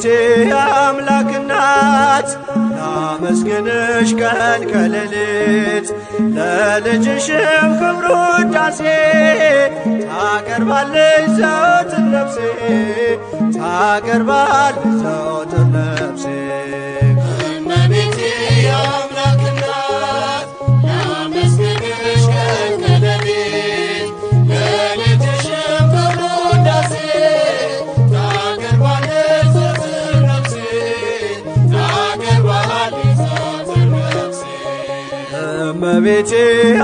እመቤቴ አምላክ እናት ላመስግንሽ ቀን ከሌሊት ለልጅሽም ክብር ውዳሴ ታቀርባለች ዘወትር ነፍሴ ታቀርባለች ዘወትር ነፍሴ እመቤቴ አምላክ እናት ላመስግንሽ ቀን ከሌሊት ለልጅሽም ክብር ውዳሴ ታቀርባለች ዘወትር ነፍሴ ታቀርባለች ዘወትር ነፍሴ እመቤቴ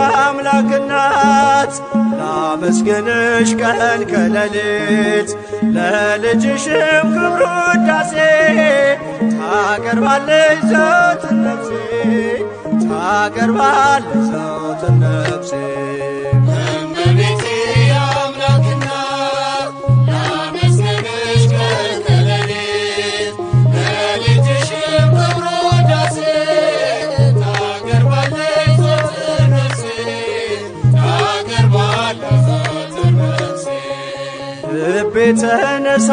አምላክ እናት ላመስግንሽ ቀን ከሌሊት ለልጅሽም ክብር ውዳሴ ታቀርባለች ዘወትር ነፍሴ ታቀርባለች ዘወትር ነፍሴ እመቤቴ አምላክ እናት ላመስግንሽ ቀን ከሌሊት ለልጅሽም ክብር ውዳሴ ታቀርባለች ዘወትር ነፍሴ ታቀርባለች ዘወትር ነፍሴ ልቤ ተነሳ